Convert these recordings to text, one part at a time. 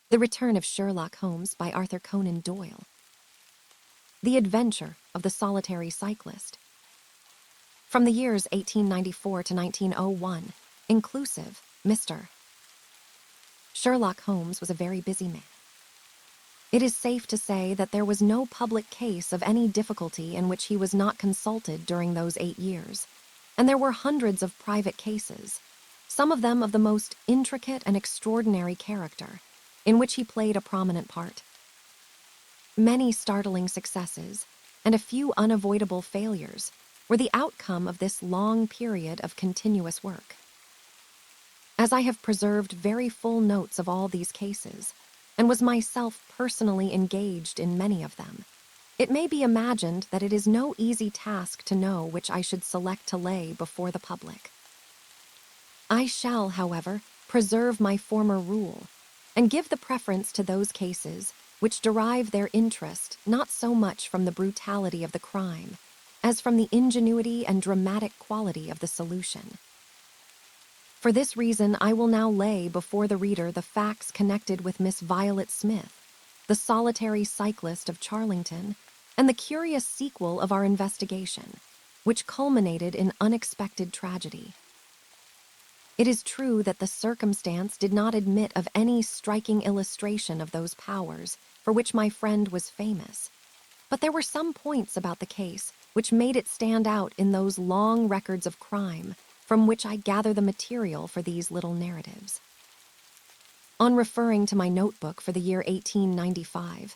The Return of Sherlock Holmes by Arthur Conan Doyle. The Adventure of the Solitary Cyclist. From the years 1894 to 1901, inclusive, Mr. Sherlock Holmes was a very busy man. It is safe to say that there was no public case of any difficulty in which he was not consulted during those 8 years, and there were hundreds of private cases, some of them of the most intricate and extraordinary character, in which he played a prominent part. Many startling successes and a few unavoidable failures were the outcome of this long period of continuous work. As I have preserved very full notes of all these cases, and was myself personally engaged in many of them, it may be imagined that it is no easy task to know which I should select to lay before the public. I shall, however, preserve my former rule, and give the preference to those cases which derive their interest not so much from the brutality of the crime as from the ingenuity and dramatic quality of the solution. For this reason, I will now lay before the reader the facts connected with Miss Violet Smith, the solitary cyclist of Charlington, and the curious sequel of our investigation, which culminated in unexpected tragedy. It is true that the circumstance did not admit of any striking illustration of those powers for which my friend was famous, but there were some points about the case which made it stand out in those long records of crime from which I gather the material for these little narratives. On referring to my notebook for the year 1895,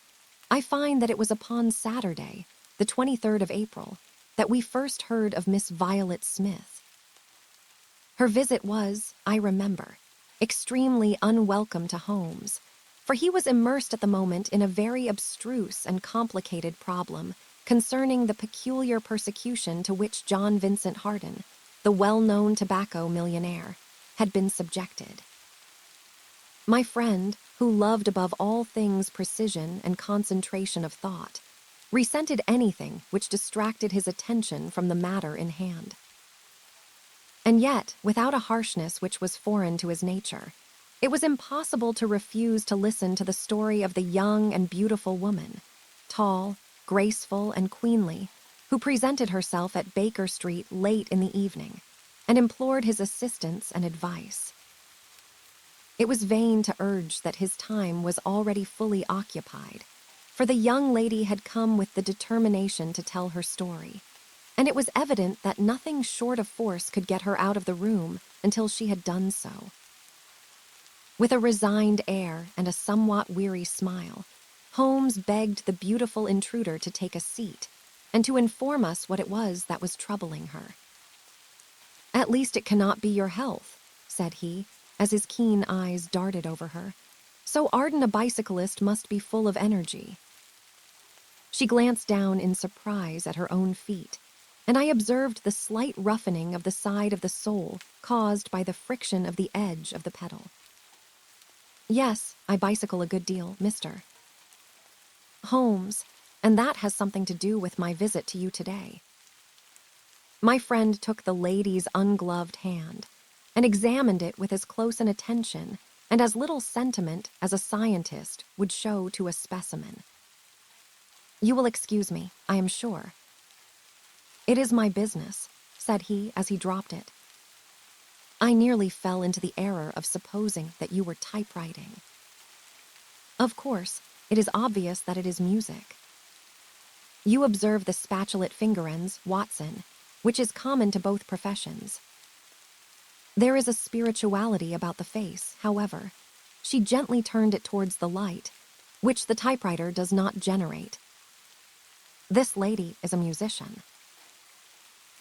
I find that it was upon Saturday, the 23rd of April, that we first heard of Miss Violet Smith. Her visit was, I remember, extremely unwelcome to Holmes, for he was immersed at the moment in a very abstruse and complicated problem concerning the peculiar persecution to which John Vincent Hardin, the well-known tobacco millionaire, had been subjected. My friend, who loved above all things precision and concentration of thought, resented anything which distracted his attention from the matter in hand. And yet, without a harshness which was foreign to his nature, it was impossible to refuse to listen to the story of the young and beautiful woman, tall, graceful, and queenly, who presented herself at Baker Street late in the evening and implored his assistance and advice. It was vain to urge that his time was already fully occupied, for the young lady had come with the determination to tell her story, and it was evident that nothing short of force could get her out of the room until she had done so. With a resigned air and a somewhat weary smile, Holmes begged the beautiful intruder to take a seat and to inform us what it was that was troubling her. "At least it cannot be your health," said he, as his keen eyes darted over her. "So ardent a bicyclist must be full of energy." She glanced down in surprise at her own feet, and I observed the slight roughening of the side of the sole caused by the friction of the edge of the pedal. "Yes, I bicycle a good deal, Mr. Holmes, and that has something to do with my visit to you today." My friend took the lady's ungloved hand and examined it with as close an attention and as little sentiment as a scientist would show to a specimen. "You will excuse me, I am sure." "It is my business," said he as he dropped it. "I nearly fell into the error of supposing that you were typewriting. Of course, it is obvious that it is music. You observe the spatulate finger ends, Watson, which is common to both professions. There is a spirituality about the face, however." She gently turned it towards the light, which the typewriter does not generate. "This lady is a musician."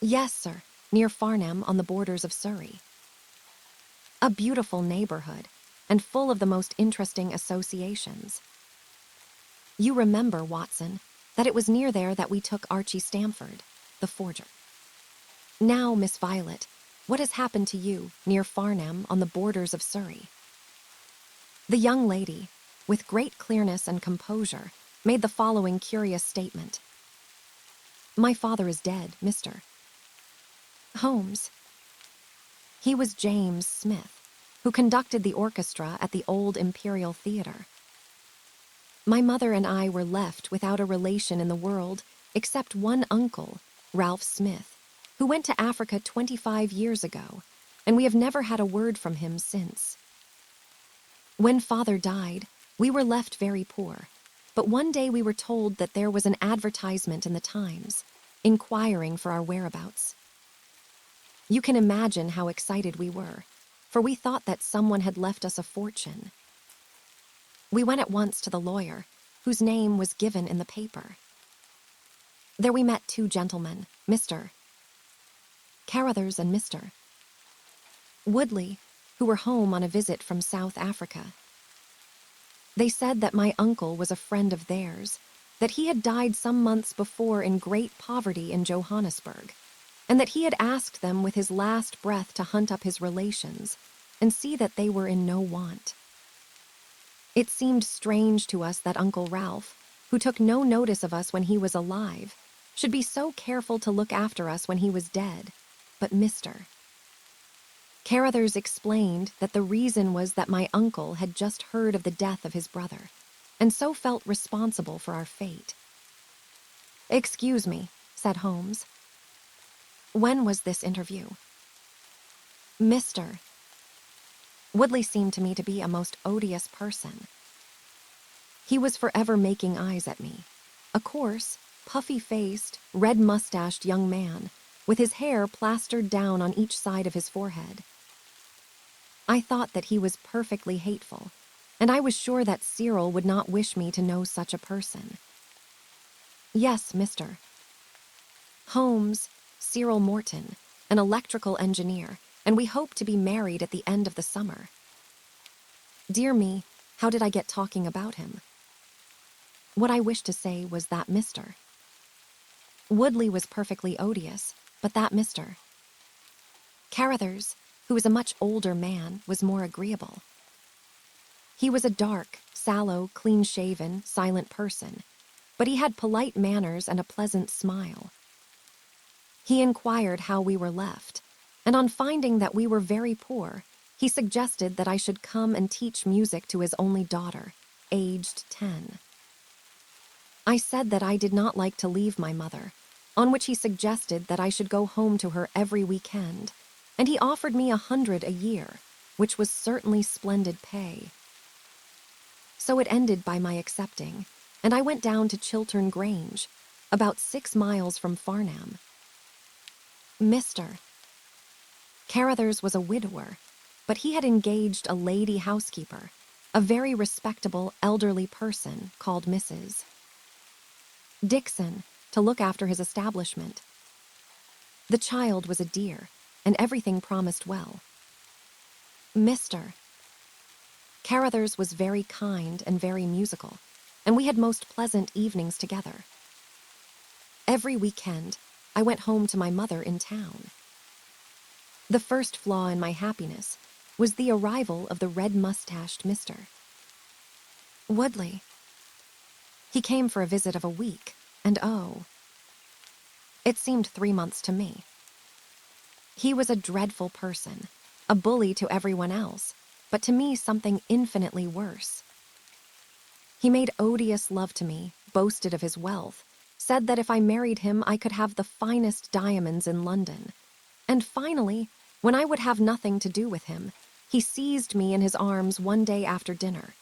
"Yes, sir, near Farnham on the borders of Surrey." "A beautiful neighborhood, and full of the most interesting associations. You remember, Watson, that it was near there that we took Archie Stamford, the forger. Now, Miss Violet, what has happened to you near Farnham on the borders of Surrey?" The young lady, with great clearness and composure, made the following curious statement. "My father is dead, Mr. Holmes. He was James Smith, who conducted the orchestra at the Old Imperial Theater. My mother and I were left without a relation in the world except one uncle, Ralph Smith, who went to Africa 25 years ago, and we have never had a word from him since. When Father died, we were left very poor, but one day we were told that there was an advertisement in the Times, inquiring for our whereabouts. You can imagine how excited we were, for we thought that someone had left us a fortune. We went at once to the lawyer, whose name was given in the paper. There we met two gentlemen, Mr. Carruthers and Mr. Woodley, who were home on a visit from South Africa. They said that my uncle was a friend of theirs, that he had died some months before in great poverty in Johannesburg, and that he had asked them with his last breath to hunt up his relations and see that they were in no want. It seemed strange to us that Uncle Ralph, who took no notice of us when he was alive, should be so careful to look after us when he was dead, but Mr. Carruthers explained that the reason was that my uncle had just heard of the death of his brother, and so felt responsible for our fate. "Excuse me," said Holmes. "When was this interview?" Mr. Woodley seemed to me to be a most odious person. He was forever making eyes at me, a coarse, puffy-faced, red-mustached young man, with his hair plastered down on each side of his forehead. I thought that he was perfectly hateful, and I was sure that Cyril would not wish me to know such a person. "Yes, Mr. Holmes, Cyril Morton, an electrical engineer, and we hope to be married at the end of the summer." Dear me, how did I get talking about him? What I wished to say was that Mr. Woodley was perfectly odious, but that Mr. Carruthers, who was a much older man, was more agreeable. He was a dark, sallow, clean-shaven, silent person, but he had polite manners and a pleasant smile. He inquired how we were left, and on finding that we were very poor, he suggested that I should come and teach music to his only daughter, aged 10. I said that I did not like to leave my mother, on which he suggested that I should go home to her every weekend, and he offered me 100 a year, which was certainly splendid pay. So it ended by my accepting, and I went down to Chiltern Grange, about 6 miles from Farnham. Mr. Carruthers was a widower, but he had engaged a lady housekeeper, a very respectable elderly person called Mrs. Dixon, to look after his establishment. The child was a dear, and everything promised well. Mr. Carruthers was very kind and very musical, and we had most pleasant evenings together. Every weekend, I went home to my mother in town. The first flaw in my happiness was the arrival of the red-mustached Mr. Woodley. He came for a visit of a week, and oh, it seemed 3 months to me. He was a dreadful person, a bully to everyone else, but to me something infinitely worse. He made odious love to me, boasted of his wealth, said that if I married him I could have the finest diamonds in London, and finally, when I would have nothing to do with him, he seized me in his arms one day after dinner.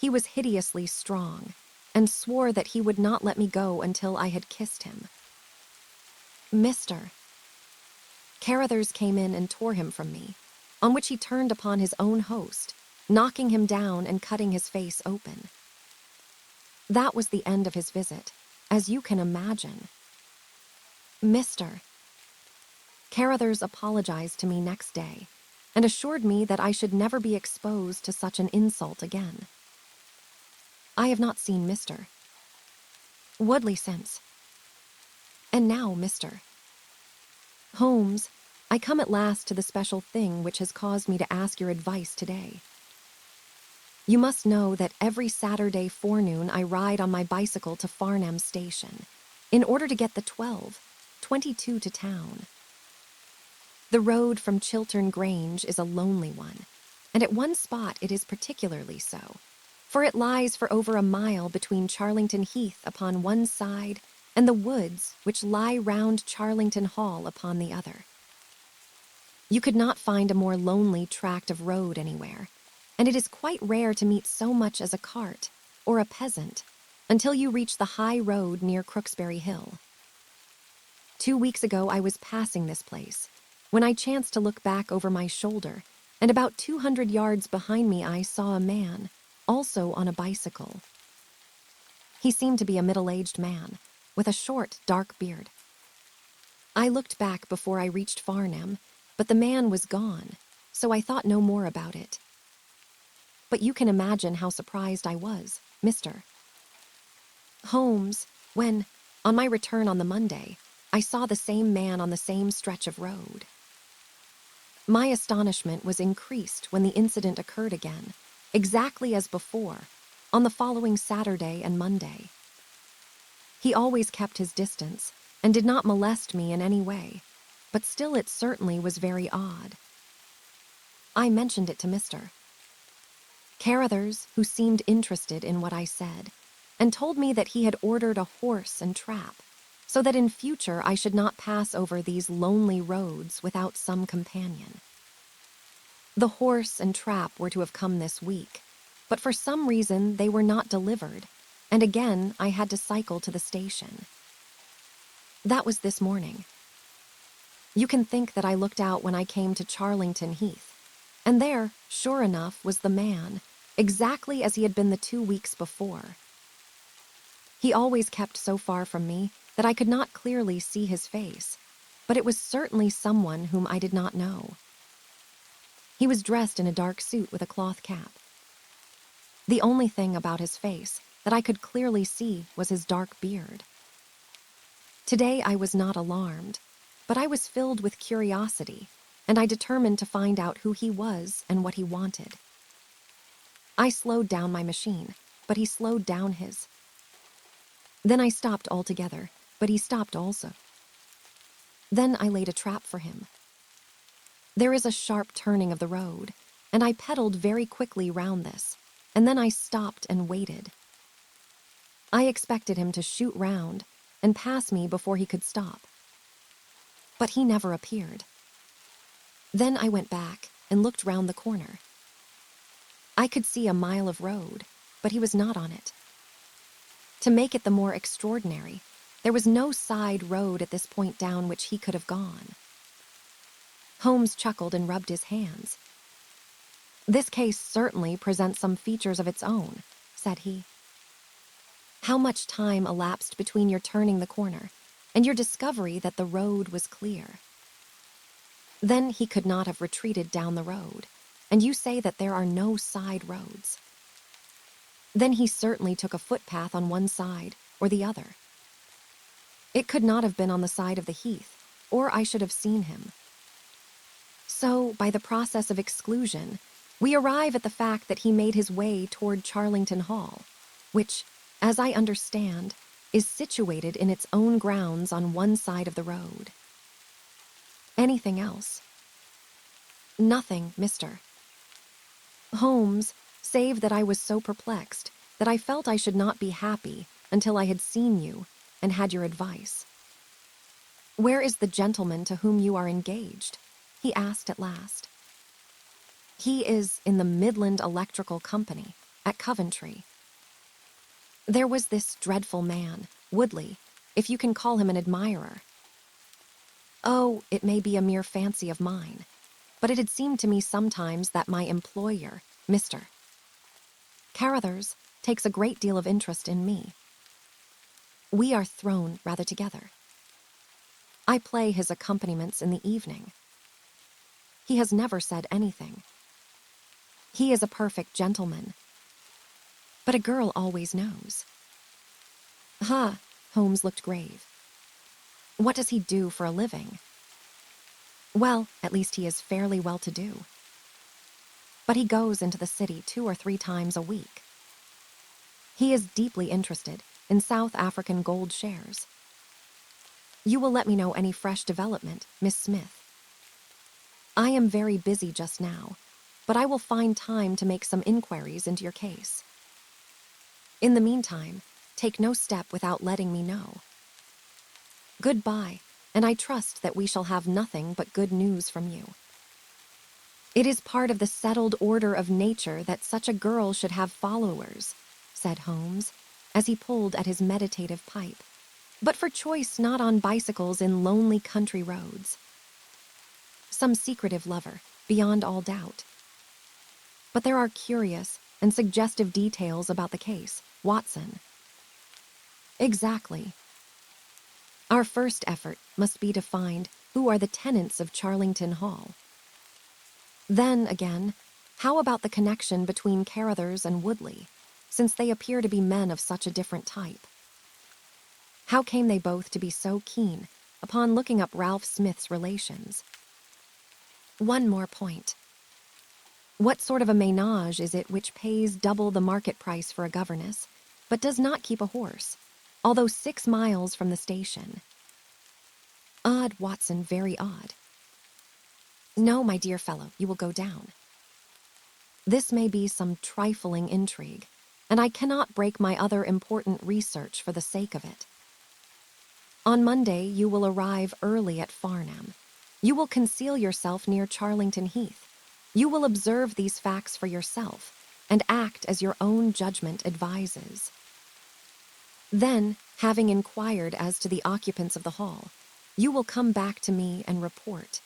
He was hideously strong, and swore that he would not let me go until I had kissed him. Mr. Carruthers came in and tore him from me, on which he turned upon his own host, knocking him down and cutting his face open. That was the end of his visit, as you can imagine. Mr. Carruthers apologized to me next day, and assured me that I should never be exposed to such an insult again. I have not seen Mr. Woodley since. And now, Mr. Holmes, I come at last to the special thing which has caused me to ask your advice today. You must know that every Saturday forenoon I ride on my bicycle to Farnham Station, in order to get the 12:22 to town. The road from Chiltern Grange is a lonely one, and at one spot it is particularly so, for it lies for over a mile between Charlington Heath upon one side and the woods which lie round Charlington Hall upon the other. You could not find a more lonely tract of road anywhere, and it is quite rare to meet so much as a cart or a peasant until you reach the high road near Crooksbury Hill. 2 weeks ago I was passing this place, when I chanced to look back over my shoulder, and about 200 yards behind me I saw a man, also on a bicycle. He seemed to be a middle-aged man, with a short, dark beard. I looked back before I reached Farnham, but the man was gone, so I thought no more about it. But you can imagine how surprised I was, Mr. Holmes, when, on my return on the Monday, I saw the same man on the same stretch of road. My astonishment was increased when the incident occurred again, exactly as before, on the following Saturday and Monday. He always kept his distance and did not molest me in any way, but still it certainly was very odd. I mentioned it to Mr. Carruthers, who seemed interested in what I said, and told me that he had ordered a horse and trap, so that in future I should not pass over these lonely roads without some companion. The horse and trap were to have come this week, but for some reason they were not delivered, and again I had to cycle to the station. That was this morning. You can think that I looked out when I came to Charlington Heath, and there, sure enough, was the man, exactly as he had been the 2 weeks before. He always kept so far from me that I could not clearly see his face, but it was certainly someone whom I did not know. He was dressed in a dark suit with a cloth cap. The only thing about his face that I could clearly see was his dark beard. Today I was not alarmed, but I was filled with curiosity, and I determined to find out who he was and what he wanted. I slowed down my machine, but he slowed down his. Then I stopped altogether, but he stopped also. Then I laid a trap for him. There is a sharp turning of the road, and I pedaled very quickly round this, and then I stopped and waited. I expected him to shoot round and pass me before he could stop. But he never appeared. Then I went back and looked round the corner. I could see a mile of road, but he was not on it. To make it the more extraordinary, there was no side road at this point down which he could have gone. Holmes chuckled and rubbed his hands. "This case certainly presents some features of its own," said he. "How much time elapsed between your turning the corner and your discovery that the road was clear? Then he could not have retreated down the road, and you say that there are no side roads. Then he certainly took a footpath on one side or the other. It could not have been on the side of the heath, or I should have seen him. So, by the process of exclusion, we arrive at the fact that he made his way toward Charlington Hall, which, as I understand, is situated in its own grounds on one side of the road. Anything else?" "Nothing, Mr. Holmes, save that I was so perplexed that I felt I should not be happy until I had seen you and had your advice." "Where is the gentleman to whom you are engaged?" he asked at last. "He is in the Midland Electrical Company, at Coventry. There was this dreadful man, Woodley, if you can call him an admirer. Oh, it may be a mere fancy of mine, but it had seemed to me sometimes that my employer, Mr. Carruthers, takes a great deal of interest in me. We are thrown rather together. I play his accompaniments in the evening. He has never said anything. He is a perfect gentleman. But a girl always knows." "Ha," Holmes looked grave. "What does he do for a living?" "Well, at least he is fairly well-to-do. But he goes into the city 2 or 3 times a week. He is deeply interested in South African gold shares. You will let me know any fresh development, Miss Smith." I am very busy just now, but I will find time to make some inquiries into your case. In the meantime, take no step without letting me know. Goodbye, and I trust that we shall have nothing but good news from you. It is part of the settled order of nature that such a girl should have followers, said Holmes, as he pulled at his meditative pipe, but for choice not on bicycles in lonely country roads. Some secretive lover, beyond all doubt. But there are curious and suggestive details about the case, Watson. Exactly. Our first effort must be to find who are the tenants of Charlington Hall. Then, again, how about the connection between Carruthers and Woodley, since they appear to be men of such a different type? How came they both to be so keen upon looking up Ralph Smith's relations? One more point. What sort of a ménage is it which pays double the market price for a governess, but does not keep a horse, although 6 miles from the station? Odd, Watson, very odd. No, my dear fellow, you will go down. This may be some trifling intrigue, and I cannot break my other important research for the sake of it. On Monday, you will arrive early at Farnham. You will conceal yourself near Charlington Heath. You will observe these facts for yourself and act as your own judgment advises. Then, having inquired as to the occupants of the hall, you will come back to me and report.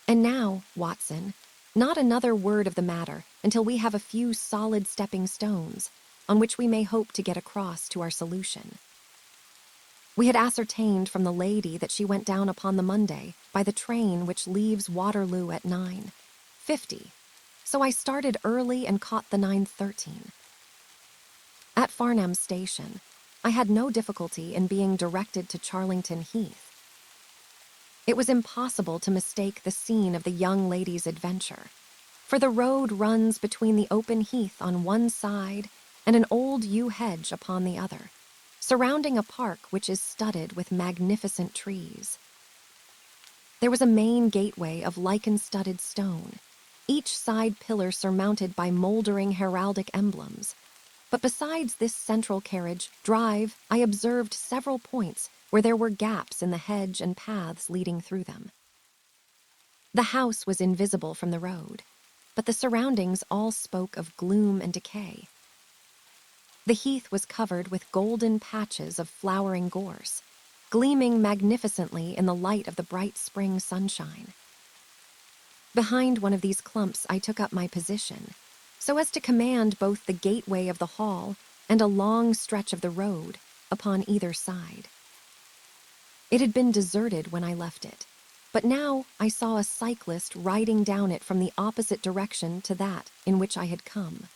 And now, Watson, not another word of the matter until we have a few solid stepping stones on which we may hope to get across to our solution. We had ascertained from the lady that she went down upon the Monday by the train which leaves Waterloo at 9:50, so I started early and caught the 9:13. At Farnham Station, I had no difficulty in being directed to Charlington Heath. It was impossible to mistake the scene of the young lady's adventure, for the road runs between the open heath on one side and an old yew hedge upon the other, surrounding a park which is studded with magnificent trees. There was a main gateway of lichen-studded stone, each side pillar surmounted by moldering heraldic emblems. But besides this central carriage drive, I observed several points where there were gaps in the hedge and paths leading through them. The house was invisible from the road, but the surroundings all spoke of gloom and decay. The heath was covered with golden patches of flowering gorse, gleaming magnificently in the light of the bright spring sunshine. Behind one of these clumps I took up my position, so as to command both the gateway of the hall and a long stretch of the road upon either side. It had been deserted when I left it, but now I saw a cyclist riding down it from the opposite direction to that in which I had come.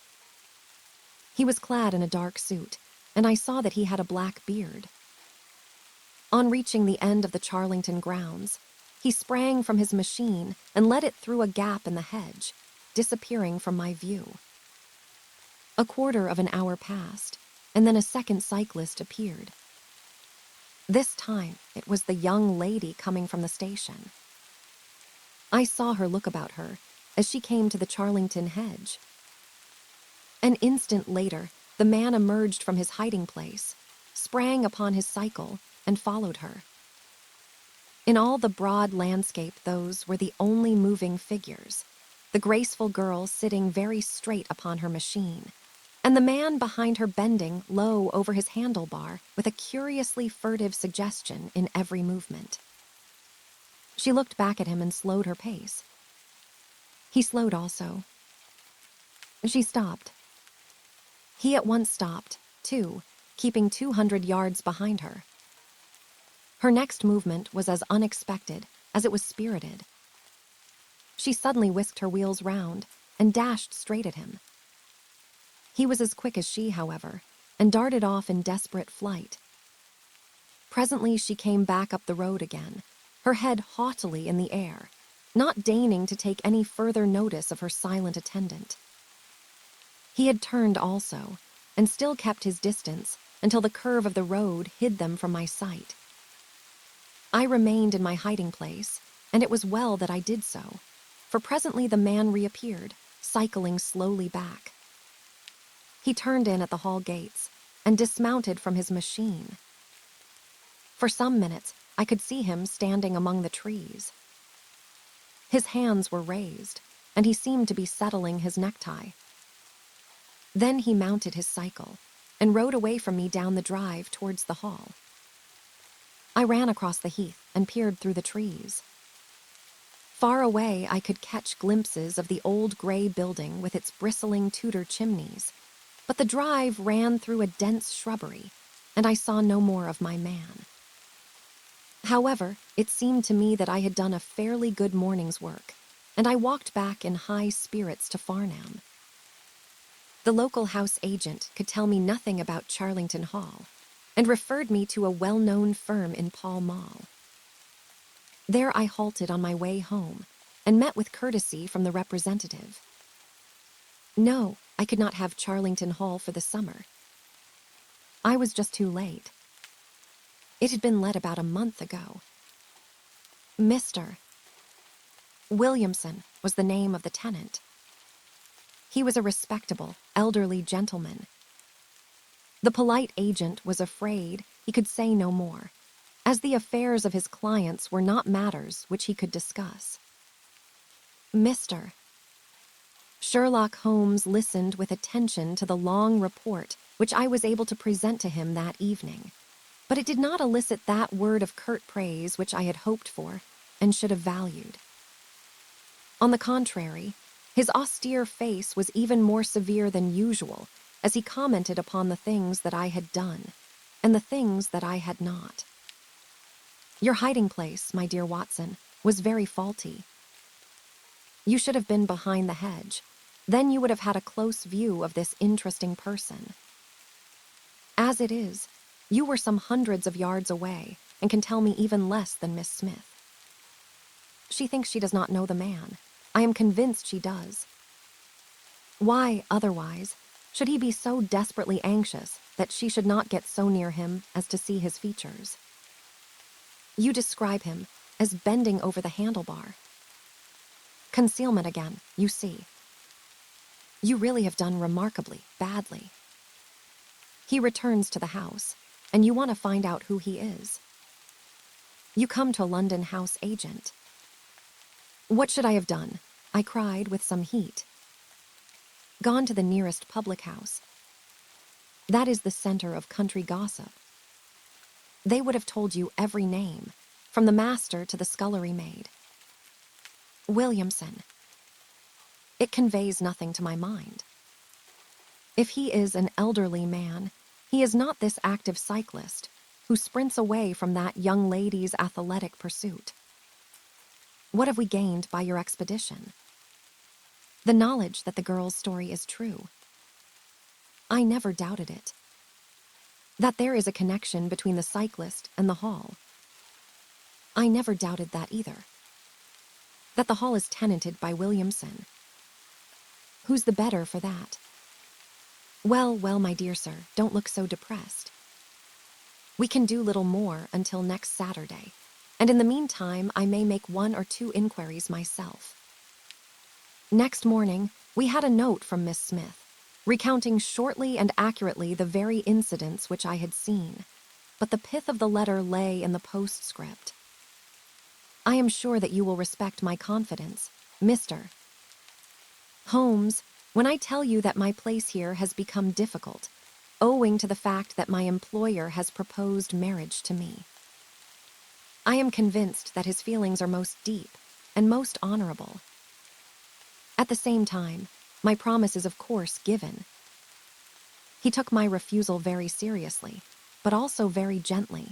He was clad in a dark suit, and I saw that he had a black beard. On reaching the end of the Charlington grounds, he sprang from his machine and led it through a gap in the hedge, disappearing from my view. A quarter of an hour passed, and then a second cyclist appeared. This time, it was the young lady coming from the station. I saw her look about her as she came to the Charlington hedge. An instant later, the man emerged from his hiding place, sprang upon his cycle, and followed her. In all the broad landscape, those were the only moving figures, the graceful girl sitting very straight upon her machine, and the man behind her bending low over his handlebar with a curiously furtive suggestion in every movement. She looked back at him and slowed her pace. He slowed also. She stopped. He at once stopped, too, keeping 200 yards behind her. Her next movement was as unexpected as it was spirited. She suddenly whisked her wheels round and dashed straight at him. He was as quick as she, however, and darted off in desperate flight. Presently she came back up the road again, her head haughtily in the air, not deigning to take any further notice of her silent attendant. He had turned also, and still kept his distance until the curve of the road hid them from my sight. I remained in my hiding place and it was well that I did so, for presently the man reappeared, cycling slowly back. He turned in at the hall gates and dismounted from his machine. For some minutes, I could see him standing among the trees. His hands were raised, and he seemed to be settling his necktie. Then he mounted his cycle and rode away from me down the drive towards the hall. I ran across the heath and peered through the trees. Far away, I could catch glimpses of the old gray building with its bristling Tudor chimneys, but the drive ran through a dense shrubbery, and I saw no more of my man. However, it seemed to me that I had done a fairly good morning's work, and I walked back in high spirits to Farnham. The local house agent could tell me nothing about Charlington Hall, and referred me to a well-known firm in Pall Mall. There I halted on my way home, and met with courtesy from the representative. No, I could not have Charlington Hall for the summer. I was just too late. It had been let about a month ago. Mr. Williamson was the name of the tenant. He was a respectable, elderly gentleman. The polite agent was afraid he could say no more, as the affairs of his clients were not matters which he could discuss. Mr. Sherlock Holmes listened with attention to the long report which I was able to present to him that evening, but it did not elicit that word of curt praise which I had hoped for and should have valued. On the contrary, his austere face was even more severe than usual as he commented upon the things that I had done and the things that I had not. Your hiding place, my dear Watson, was very faulty. You should have been behind the hedge. Then you would have had a close view of this interesting person. As it is, you were some hundreds of yards away and can tell me even less than Miss Smith. She thinks she does not know the man. I am convinced she does. Why, otherwise, should he be so desperately anxious that she should not get so near him as to see his features? You describe him as bending over the handlebar. Concealment again, you see. You really have done remarkably badly. He returns to the house, and you want to find out who he is. You come to a London house agent. What should I have done? I cried with some heat. Gone to the nearest public house. That is the center of country gossip. They would have told you every name, from the master to the scullery maid. Williamson. It conveys nothing to my mind. If he is an elderly man, he is not this active cyclist who sprints away from that young lady's athletic pursuit. What have we gained by your expedition? The knowledge that the girl's story is true. I never doubted it. That there is a connection between the cyclist and the hall. I never doubted that either. That the hall is tenanted by Williamson. Who's the better for that? Well, my dear sir, don't look so depressed. We can do little more until next Saturday, and in the meantime I may make 1 or 2 inquiries myself. Next morning, we had a note from Miss Smith, recounting shortly and accurately the very incidents which I had seen, but the pith of the letter lay in the postscript. I am sure that you will respect my confidence, Mr. Holmes, when I tell you that my place here has become difficult, owing to the fact that my employer has proposed marriage to me. I am convinced that his feelings are most deep and most honorable. At the same time, my promise is of course given. He took my refusal very seriously, but also very gently.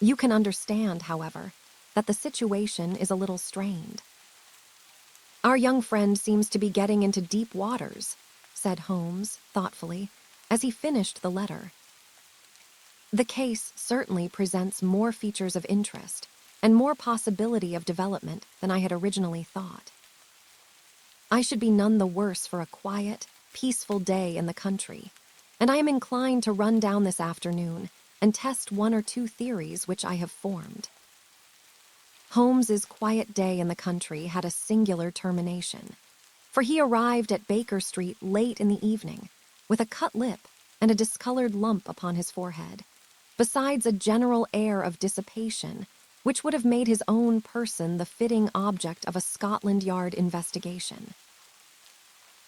You can understand, however, that the situation is a little strained. Our young friend seems to be getting into deep waters, said Holmes, thoughtfully, as he finished the letter. The case certainly presents more features of interest and more possibility of development than I had originally thought. I should be none the worse for a quiet, peaceful day in the country, and I am inclined to run down this afternoon and test 1 or 2 theories which I have formed. Holmes's quiet day in the country had a singular termination, for he arrived at Baker Street late in the evening, with a cut lip and a discolored lump upon his forehead, besides a general air of dissipation which would have made his own person the fitting object of a Scotland Yard investigation.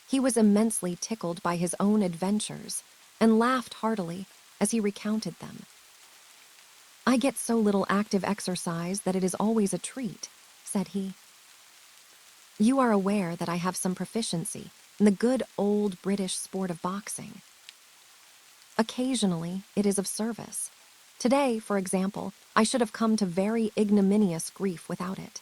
He was immensely tickled by his own adventures and laughed heartily as he recounted them. "I get so little active exercise that it is always a treat," said he. "You are aware that I have some proficiency in the good old British sport of boxing. Occasionally, it is of service. Today, for example, I should have come to very ignominious grief without it.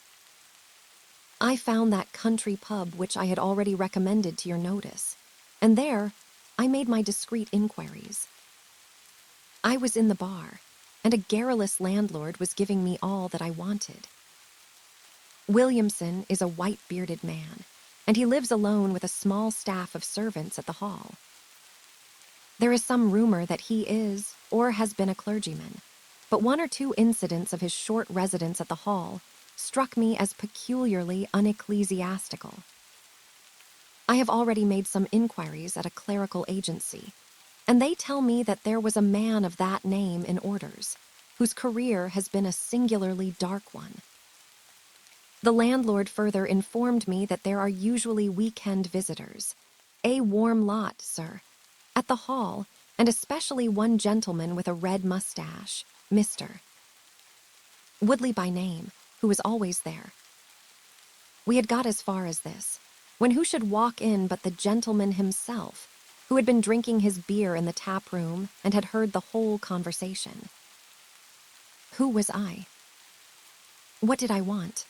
I found that country pub which I had already recommended to your notice, and there I made my discreet inquiries. I was in the bar, and a garrulous landlord was giving me all that I wanted. Williamson is a white-bearded man, and he lives alone with a small staff of servants at the hall. There is some rumor that he is, or has been, a clergyman, but one or two incidents of his short residence at the hall struck me as peculiarly unecclesiastical. I have already made some inquiries at a clerical agency, and they tell me that there was a man of that name in orders, whose career has been a singularly dark one. The landlord further informed me that there are usually weekend visitors, a warm lot, sir, at the hall, and especially one gentleman with a red mustache, Mr. Woodley by name, who is always there. We had got as far as this, when who should walk in but the gentleman himself, who had been drinking his beer in the tap room and had heard the whole conversation. Who was I? What did I want?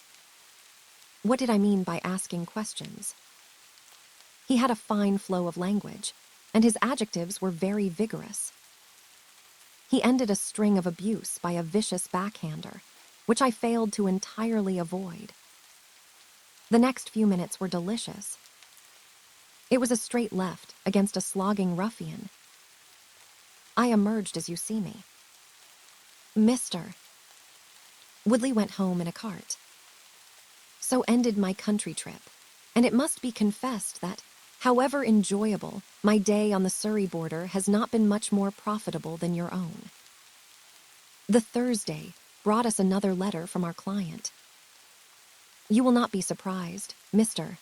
What did I mean by asking questions? He had a fine flow of language, and his adjectives were very vigorous. He ended a string of abuse by a vicious backhander, which I failed to entirely avoid. The next few minutes were delicious. It was a straight left against a slogging ruffian. I emerged as you see me. Mr. Woodley went home in a cart. So ended my country trip, and it must be confessed that, however enjoyable, my day on the Surrey border has not been much more profitable than your own. The Thursday brought us another letter from our client. You will not be surprised, Mr.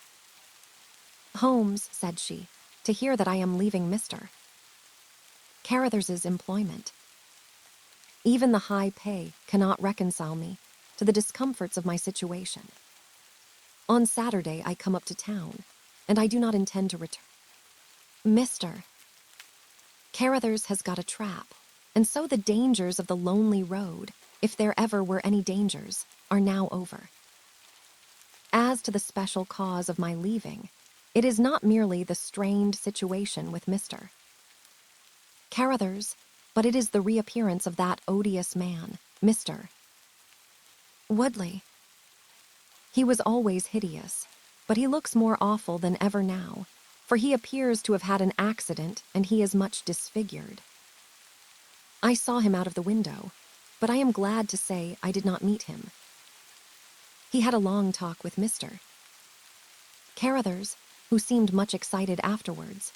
Holmes, said she, to hear that I am leaving Mr. Carruthers's employment. Even the high pay cannot reconcile me to the discomforts of my situation. On Saturday I come up to town, and I do not intend to return. Mr. Carruthers has got a trap, and so the dangers of the lonely road, if there ever were any dangers, are now over. As to the special cause of my leaving, it is not merely the strained situation with Mr. Carruthers, but it is the reappearance of that odious man, Mr. Woodley. He was always hideous, but he looks more awful than ever now, for he appears to have had an accident and he is much disfigured. I saw him out of the window, but I am glad to say I did not meet him. He had a long talk with Mr. Carruthers, who seemed much excited afterwards.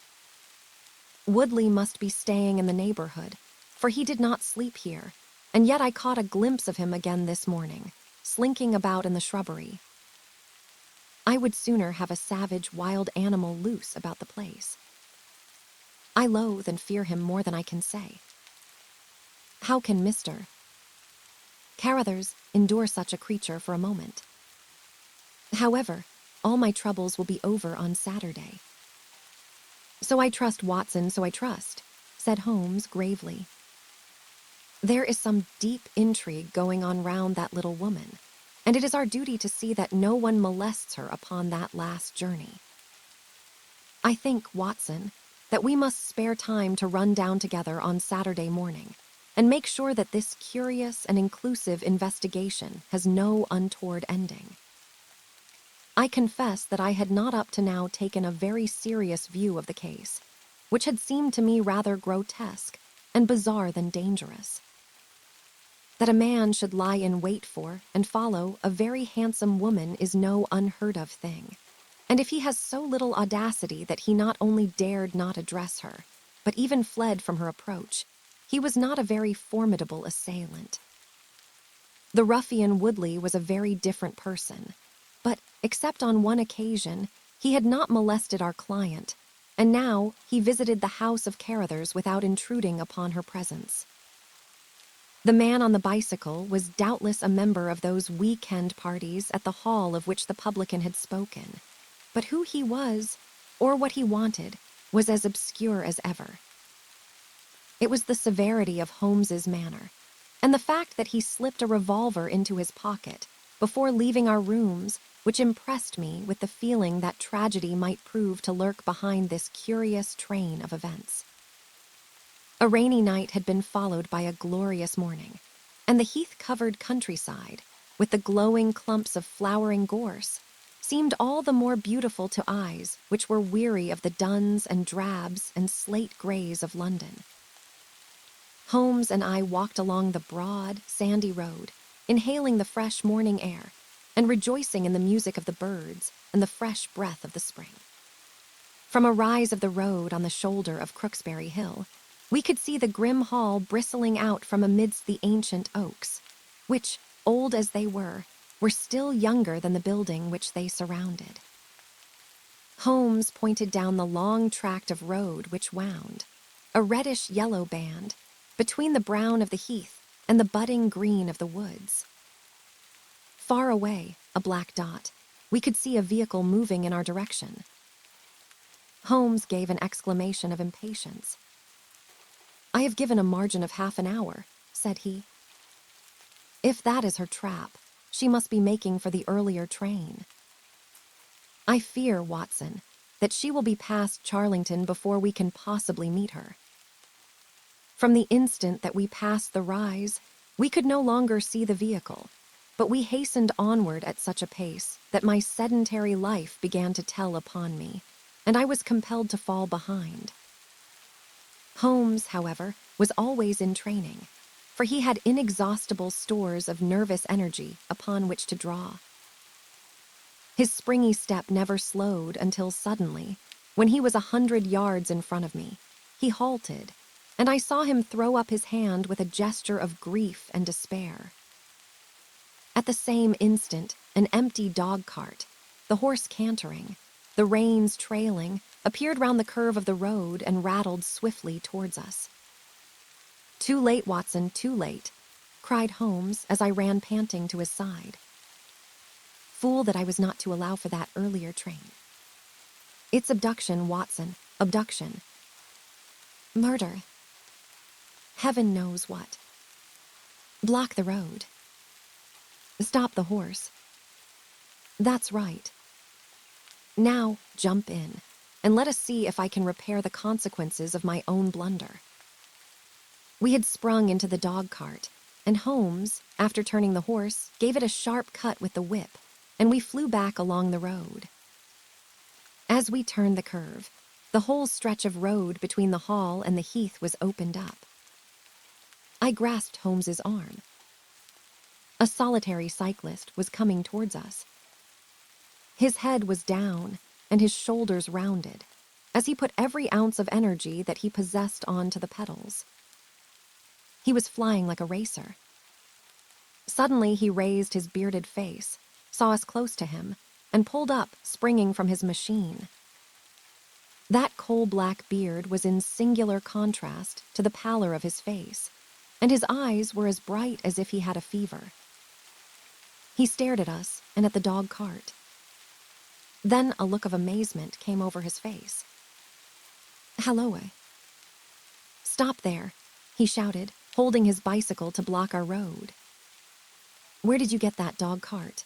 Woodley must be staying in the neighborhood, for he did not sleep here, and yet I caught a glimpse of him again this morning, slinking about in the shrubbery. I would sooner have a savage wild animal loose about the place. I loathe and fear him more than I can say. How can Mr. Carruthers endure such a creature for a moment? However, all my troubles will be over on Saturday. So I trust, Watson, so I trust, said Holmes gravely. There is some deep intrigue going on round that little woman, and it is our duty to see that no one molests her upon that last journey. I think, Watson, that we must spare time to run down together on Saturday morning and make sure that this curious and inclusive investigation has no untoward ending. I confess that I had not up to now taken a very serious view of the case, which had seemed to me rather grotesque and bizarre than dangerous. That a man should lie in wait for and follow a very handsome woman is no unheard of thing. And if he has so little audacity that he not only dared not address her, but even fled from her approach, he was not a very formidable assailant. The ruffian Woodley was a very different person, but, except on one occasion, he had not molested our client, and now he visited the house of Carruthers without intruding upon her presence. The man on the bicycle was doubtless a member of those weekend parties at the hall of which the publican had spoken, but who he was, or what he wanted, was as obscure as ever. It was the severity of Holmes's manner, and the fact that he slipped a revolver into his pocket before leaving our rooms, which impressed me with the feeling that tragedy might prove to lurk behind this curious train of events. A rainy night had been followed by a glorious morning, and the heath-covered countryside, with the glowing clumps of flowering gorse, seemed all the more beautiful to eyes which were weary of the duns and drabs and slate grays of London. Holmes and I walked along the broad, sandy road, inhaling the fresh morning air and rejoicing in the music of the birds and the fresh breath of the spring. From a rise of the road on the shoulder of Crooksbury Hill, we could see the grim hall bristling out from amidst the ancient oaks, which, old as they were still younger than the building which they surrounded. Holmes pointed down the long tract of road which wound, a reddish-yellow band, between the brown of the heath and the budding green of the woods. Far away, a black dot, we could see a vehicle moving in our direction. Holmes gave an exclamation of impatience. "I have given a margin of half an hour," said he. "If that is her trap, she must be making for the earlier train. I fear, Watson, that she will be past Charlington before we can possibly meet her." From the instant that we passed the rise, we could no longer see the vehicle, but we hastened onward at such a pace that my sedentary life began to tell upon me, and I was compelled to fall behind. Holmes, however, was always in training, for he had inexhaustible stores of nervous energy upon which to draw. His springy step never slowed until suddenly, when he was 100 yards in front of me, he halted, and I saw him throw up his hand with a gesture of grief and despair. At the same instant, an empty dog-cart, the horse cantering, the reins trailing, appeared round the curve of the road and rattled swiftly towards us. "Too late, Watson, too late," cried Holmes as I ran panting to his side. Fool that I was not to allow for that earlier train. "It's abduction, Watson, abduction. Murder. Heaven knows what. Block the road. Stop the horse. That's right. Now jump in, and let us see if I can repair the consequences of my own blunder." We had sprung into the dog-cart, and Holmes, after turning the horse, gave it a sharp cut with the whip, and we flew back along the road. As we turned the curve, the whole stretch of road between the hall and the heath was opened up. I grasped Holmes's arm. A solitary cyclist was coming towards us. His head was down and his shoulders rounded, as he put every ounce of energy that he possessed onto the pedals. He was flying like a racer. Suddenly he raised his bearded face, saw us close to him, and pulled up, springing from his machine. That coal-black beard was in singular contrast to the pallor of his face, and his eyes were as bright as if he had a fever. He stared at us and at the dog-cart. Then a look of amazement came over his face. "Halloa. Stop there," he shouted, holding his bicycle to block our road. "Where did you get that dog-cart?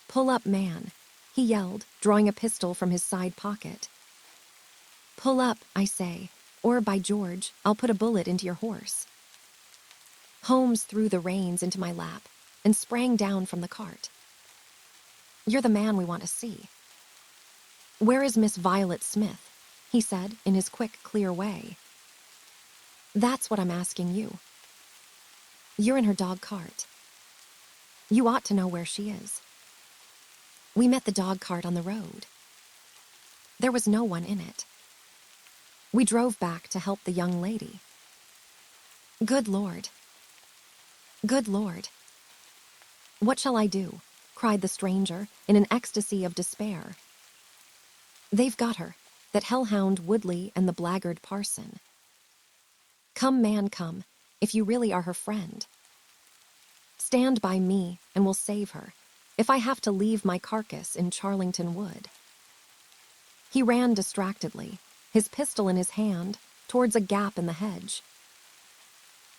Pull up, man," he yelled, drawing a pistol from his side pocket. "Pull up, I say, or, by George, I'll put a bullet into your horse." Holmes threw the reins into my lap and sprang down from the cart. "You're the man we want to see." "Where is Miss Violet Smith?" he said in his quick, clear way. "That's what I'm asking you." You're in her dog cart. You ought to know where she is. We met the dog cart on the road. There was no one in it. We drove back to help the young lady. Good Lord. Good Lord. What shall I do? Cried the stranger in an ecstasy of despair. They've got her, that hellhound Woodley and the blackguard parson. Come, man, come, if you really are her friend. Stand by me and we'll save her, if I have to leave my carcass in Charlington Wood. He ran distractedly, his pistol in his hand, towards a gap in the hedge.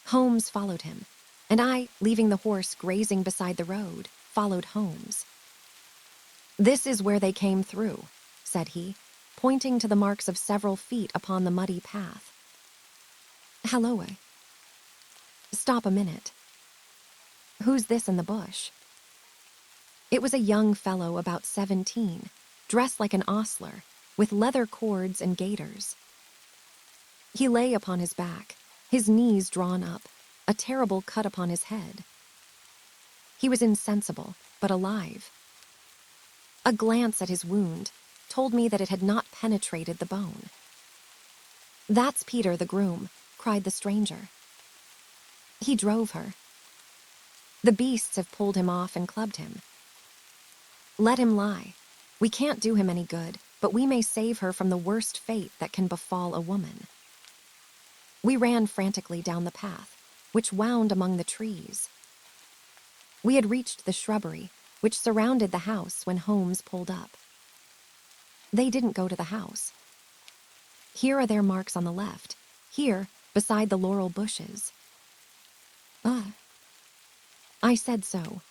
Holmes followed him, and I, leaving the horse grazing beside the road, followed Holmes. This is where they came through, said he, pointing to the marks of several feet upon the muddy path. Halloa. Stop a minute. Who's this in the bush? It was a young fellow about 17, dressed like an ostler, with leather cords and gaiters. He lay upon his back, his knees drawn up, a terrible cut upon his head. He was insensible, but alive. A glance at his wound told me that it had not penetrated the bone. That's Peter the groom, cried the stranger. He drove her. The beasts have pulled him off and clubbed him. Let him lie. We can't do him any good, but we may save her from the worst fate that can befall a woman. We ran frantically down the path, which wound among the trees. We had reached the shrubbery, which surrounded the house when Holmes pulled up. They didn't go to the house. Here are their marks on the left, here, beside the laurel bushes. I said so.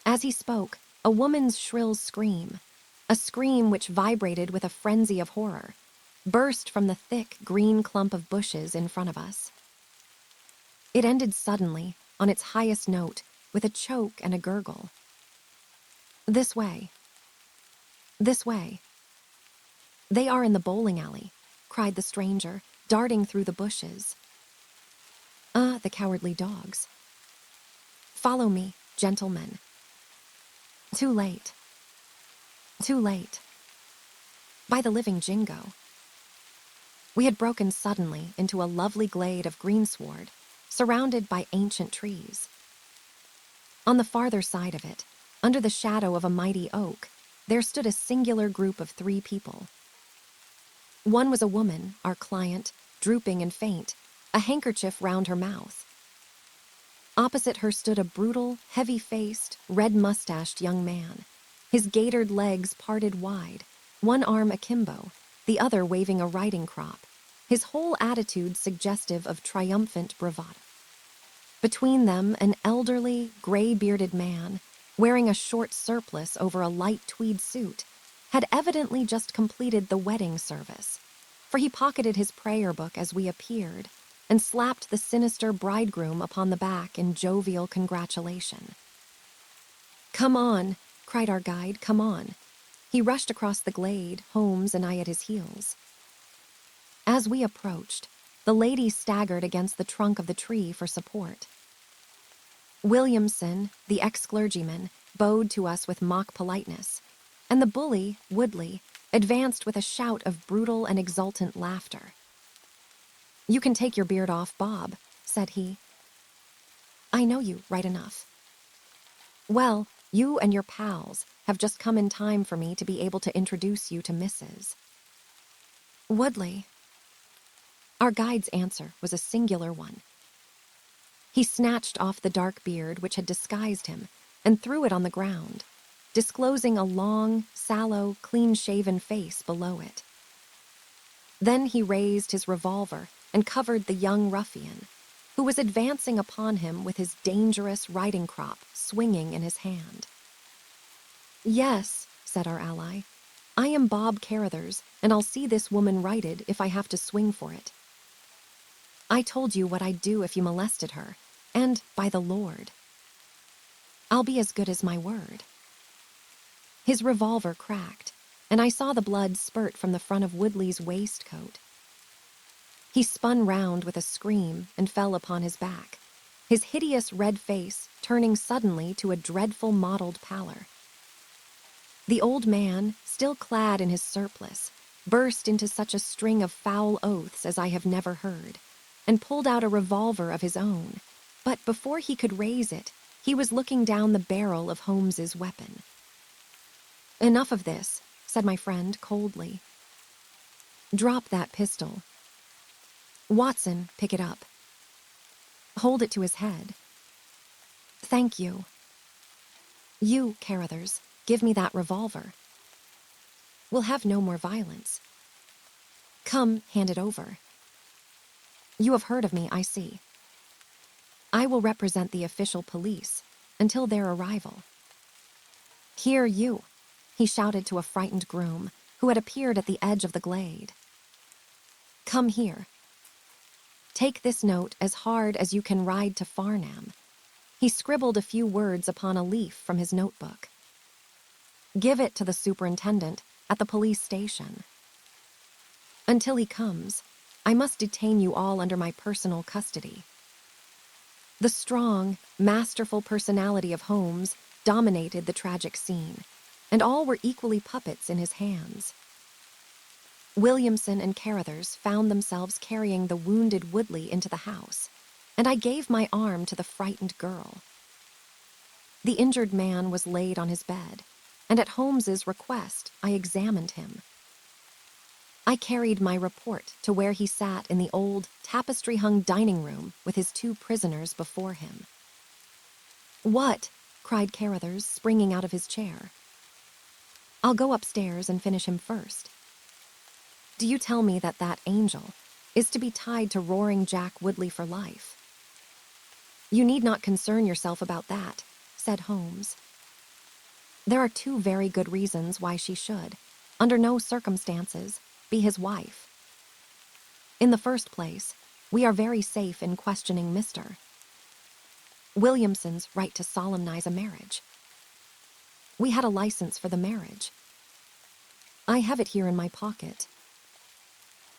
As he spoke, a woman's shrill scream, a scream which vibrated with a frenzy of horror, burst from the thick, green clump of bushes in front of us. It ended suddenly, on its highest note, with a choke and a gurgle. This way. This way. They are in the bowling alley, cried the stranger, darting through the bushes. The cowardly dogs. Follow me, gentlemen. Too late. Too late. By the living jingo. We had broken suddenly into a lovely glade of greensward, surrounded by ancient trees. On the farther side of it, under the shadow of a mighty oak, there stood a singular group of 3 people. One was a woman, our client, drooping and faint, a handkerchief round her mouth. Opposite her stood a brutal, heavy-faced, red-mustached young man, his gaitered legs parted wide, one arm akimbo, the other waving a riding crop, his whole attitude suggestive of triumphant bravado. Between them, an elderly, gray-bearded man, wearing a short surplice over a light tweed suit, had evidently just completed the wedding service, for he pocketed his prayer book as we appeared and slapped the sinister bridegroom upon the back in jovial congratulation. Come on, cried our guide, come on. He rushed across the glade, Holmes and I at his heels. As we approached, the lady staggered against the trunk of the tree for support. Williamson, the ex-clergyman, bowed to us with mock politeness, and the bully, Woodley, advanced with a shout of brutal and exultant laughter. You can take your beard off, Bob, said he. I know you, right enough. Well, you and your pals have just come in time for me to be able to introduce you to Mrs. Woodley. Our guide's answer was a singular one. He snatched off the dark beard which had disguised him and threw it on the ground, disclosing a long, sallow, clean-shaven face below it. Then he raised his revolver and covered the young ruffian, who was advancing upon him with his dangerous riding crop swinging in his hand. Yes, said our ally, I am Bob Carruthers, and I'll see this woman righted if I have to swing for it. I told you what I'd do if you molested her, and by the Lord, I'll be as good as my word. His revolver cracked, and I saw the blood spurt from the front of Woodley's waistcoat. He spun round with a scream and fell upon his back, his hideous red face turning suddenly to a dreadful mottled pallor. The old man, still clad in his surplice, burst into such a string of foul oaths as I have never heard, and pulled out a revolver of his own. But before he could raise it, he was looking down the barrel of Holmes's weapon. "Enough of this," said my friend coldly. "Drop that pistol. Watson, pick it up. Hold it to his head. Thank you. You, Carruthers, give me that revolver. We'll have no more violence. Come, hand it over. You have heard of me, I see. I will represent the official police until their arrival. Here, you," he shouted to a frightened groom who had appeared at the edge of the glade. "Come here. Take this note as hard as you can ride to Farnham." He scribbled a few words upon a leaf from his notebook. "Give it to the superintendent at the police station. Until he comes, I must detain you all under my personal custody." The strong, masterful personality of Holmes dominated the tragic scene, and all were equally puppets in his hands. Williamson and Carruthers found themselves carrying the wounded Woodley into the house, and I gave my arm to the frightened girl. The injured man was laid on his bed, and at Holmes's request, I examined him. I carried my report to where he sat in the old, tapestry-hung dining room with his 2 prisoners before him. "What?" cried Carruthers, springing out of his chair. "I'll go upstairs and finish him first. Do you tell me that that angel is to be tied to Roaring Jack Woodley for life?" "You need not concern yourself about that," said Holmes. "There are 2 very good reasons why she should, under no circumstances, be his wife. In the first place, we are very safe in questioning Mr. Williamson's right to solemnize a marriage. We had a license for the marriage. I have it here in my pocket.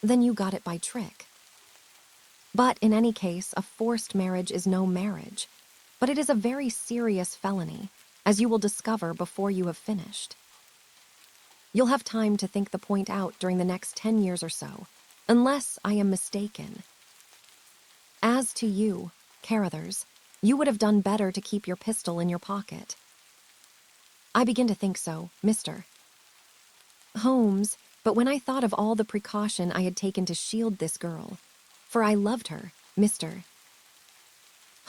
Then you got it by trick. But in any case, a forced marriage is no marriage, but it is a very serious felony, as you will discover before you have finished. You'll have time to think the point out during the next 10 years or so, unless I am mistaken. As to you, Carruthers, you would have done better to keep your pistol in your pocket." "I begin to think so, Mr. Holmes, but when I thought of all the precaution I had taken to shield this girl, for I loved her, Mr.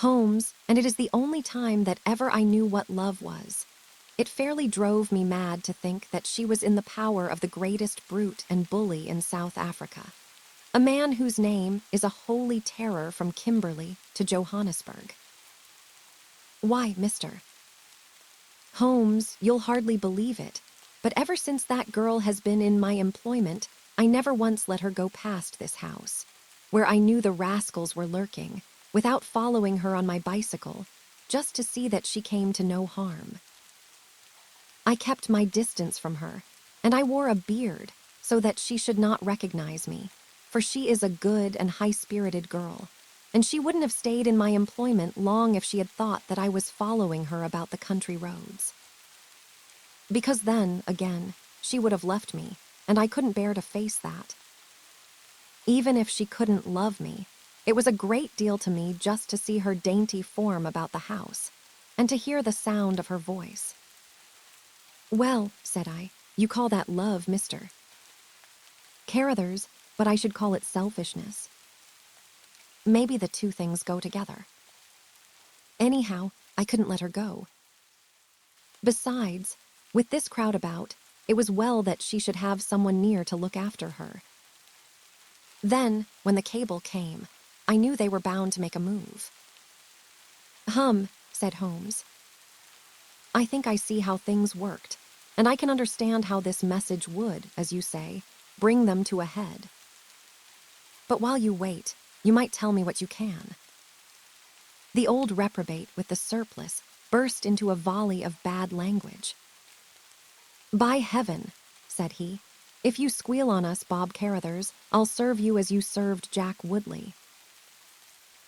Holmes, and it is the only time that ever I knew what love was. It fairly drove me mad to think that she was in the power of the greatest brute and bully in South Africa, a man whose name is a holy terror from Kimberley to Johannesburg. Why, Mr. Holmes, you'll hardly believe it, but ever since that girl has been in my employment, I never once let her go past this house, where I knew the rascals were lurking, without following her on my bicycle, just to see that she came to no harm. I kept my distance from her, and I wore a beard so that she should not recognize me, for she is a good and high-spirited girl, and she wouldn't have stayed in my employment long if she had thought that I was following her about the country roads. Because then, again, she would have left me, and I couldn't bear to face that. Even if she couldn't love me, it was a great deal to me just to see her dainty form about the house, and to hear the sound of her voice. "Well," said I, "you call that love, Mr. Carruthers, but I should call it selfishness. Maybe the 2 things go together. Anyhow, I couldn't let her go. Besides, with this crowd about, it was well that she should have someone near to look after her. Then, when the cable came, I knew they were bound to make a move." Said Holmes. "I think I see how things worked, and I can understand how this message would, as you say, bring them to a head. But while you wait, you might tell me what you can." The old reprobate with the surplice burst into a volley of bad language. "By heaven," said he, "if you squeal on us, Bob Carruthers, I'll serve you as you served Jack Woodley."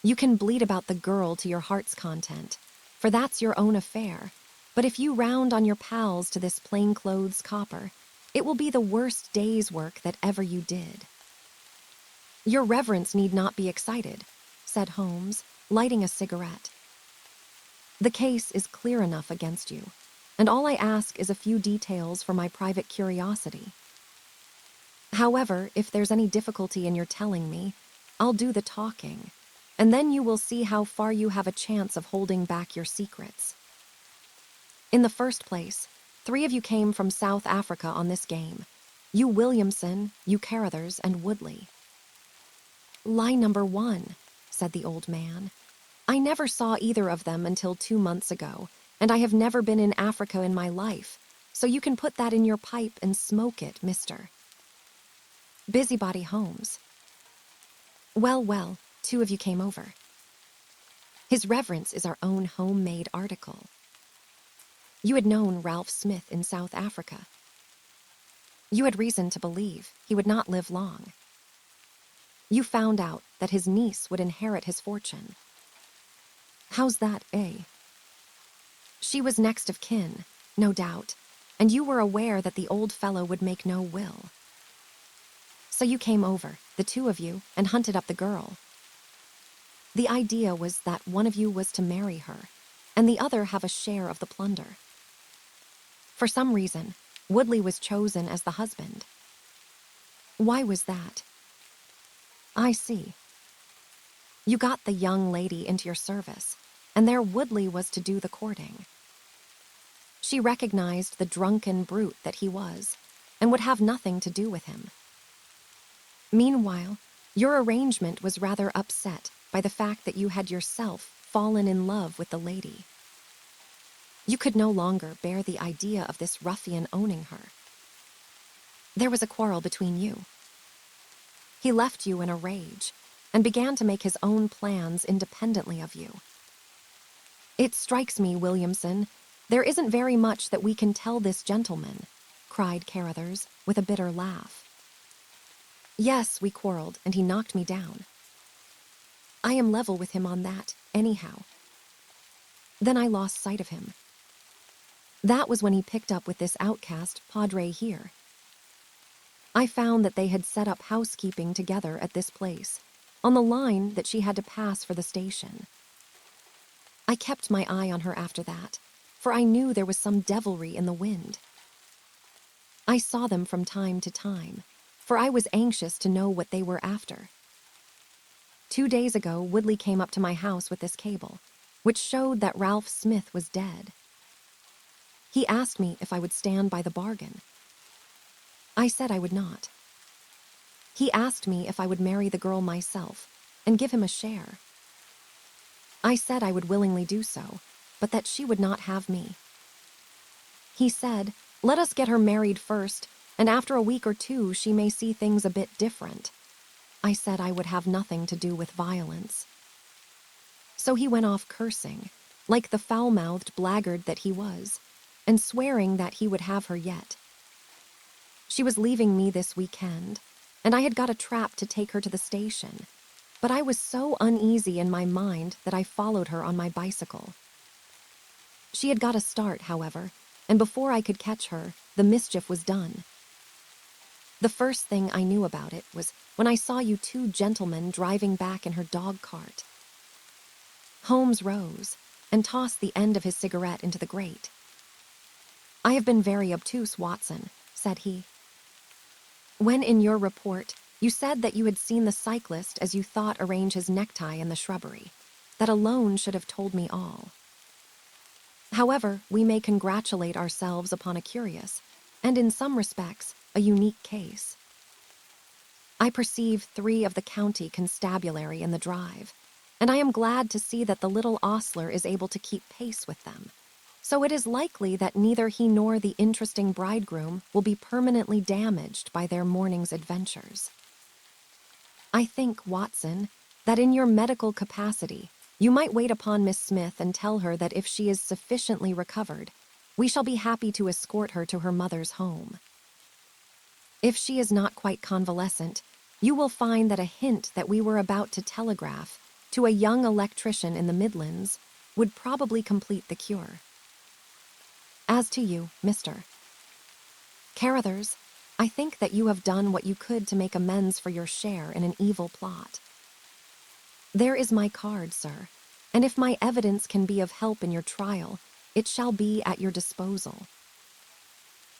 You can bleat about the girl to your heart's content, for that's your own affair. But if you round on your pals to this plainclothes copper, it will be the worst day's work that ever you did. Your reverence need not be excited, said Holmes, lighting a cigarette. The case is clear enough against you, and all I ask is a few details for my private curiosity. However, if there's any difficulty in your telling me, I'll do the talking, and then you will see how far you have a chance of holding back your secrets. In the first place, 3 of you came from South Africa on this game. You Williamson, you Carruthers, and Woodley. Lie number 1, said the old man. I never saw either of them until 2 months ago, and I have never been in Africa in my life, so you can put that in your pipe and smoke it, mister. Busybody Holmes. Well, 2 of you came over. His Reverence is our own homemade article. You had known Ralph Smith in South Africa. You had reason to believe he would not live long. You found out that his niece would inherit his fortune. How's that, eh? She was next of kin, no doubt, and you were aware that the old fellow would make no will. So you came over, the 2 of you, and hunted up the girl. The idea was that one of you was to marry her, and the other have a share of the plunder. For some reason, Woodley was chosen as the husband. Why was that? I see. You got the young lady into your service, and there Woodley was to do the courting. She recognized the drunken brute that he was, and would have nothing to do with him. Meanwhile, your arrangement was rather upset by the fact that you had yourself fallen in love with the lady. You could no longer bear the idea of this ruffian owning her. There was a quarrel between you. He left you in a rage and began to make his own plans independently of you. It strikes me, Williamson, there isn't very much that we can tell this gentleman, cried Carruthers with a bitter laugh. Yes, we quarreled, and he knocked me down. I am level with him on that, anyhow. Then I lost sight of him. That was when he picked up with this outcast padre here. I found that they had set up housekeeping together at this place, on the line that she had to pass for the station. I kept my eye on her after that, for I knew there was some devilry in the wind. I saw them from time to time, for I was anxious to know what they were after. 2 days ago, Woodley came up to my house with this cable, which showed that Ralph Smith was dead. He asked me if I would stand by the bargain. I said I would not. He asked me if I would marry the girl myself and give him a share. I said I would willingly do so, but that she would not have me. He said, let us get her married first, and after a week or 2 she may see things a bit different. I said I would have nothing to do with violence. So he went off cursing, like the foul-mouthed blackguard that he was, and swearing that he would have her yet. She was leaving me this weekend, and I had got a trap to take her to the station, but I was so uneasy in my mind that I followed her on my bicycle. She had got a start, however, and before I could catch her, the mischief was done. The first thing I knew about it was when I saw you 2 gentlemen driving back in her dog cart. Holmes rose and tossed the end of his cigarette into the grate. I have been very obtuse, Watson, said he. When in your report, you said that you had seen the cyclist as you thought arrange his necktie in the shrubbery. That alone should have told me all. However, we may congratulate ourselves upon a curious, and in some respects, a unique case. I perceive 3 of the county constabulary in the drive, and I am glad to see that the little ostler is able to keep pace with them. So it is likely that neither he nor the interesting bridegroom will be permanently damaged by their morning's adventures. I think, Watson, that in your medical capacity, you might wait upon Miss Smith and tell her that if she is sufficiently recovered, we shall be happy to escort her to her mother's home. If she is not quite convalescent, you will find that a hint that we were about to telegraph to a young electrician in the Midlands would probably complete the cure. As to you, Mr. Carruthers, I think that you have done what you could to make amends for your share in an evil plot. There is my card, sir, and if my evidence can be of help in your trial, it shall be at your disposal.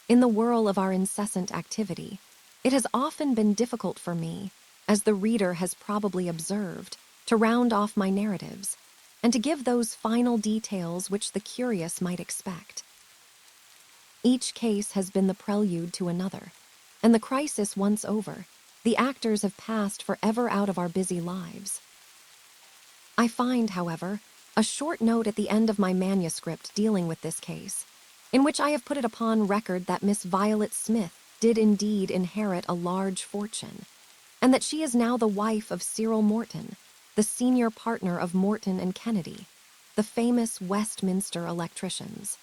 In the whirl of our incessant activity, it has often been difficult for me, as the reader has probably observed, to round off my narratives, and to give those final details which the curious might expect. Each case has been the prelude to another, and the crisis once over, the actors have passed forever out of our busy lives. I find, however, a short note at the end of my manuscript dealing with this case, in which I have put it upon record that Miss Violet Smith did indeed inherit a large fortune, and that she is now the wife of Cyril Morton, the senior partner of Morton and Kennedy, the famous Westminster electricians.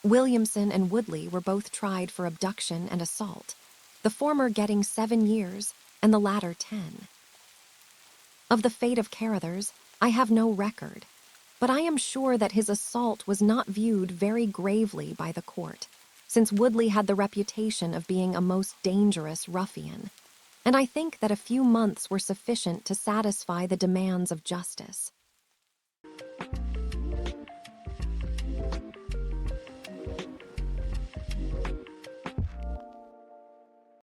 Williamson and Woodley were both tried for abduction and assault, the former getting 7 years and the latter 10. Of the fate of Carruthers, I have no record, but I am sure that his assault was not viewed very gravely by the court, since Woodley had the reputation of being a most dangerous ruffian, and I think that a few months were sufficient to satisfy the demands of justice.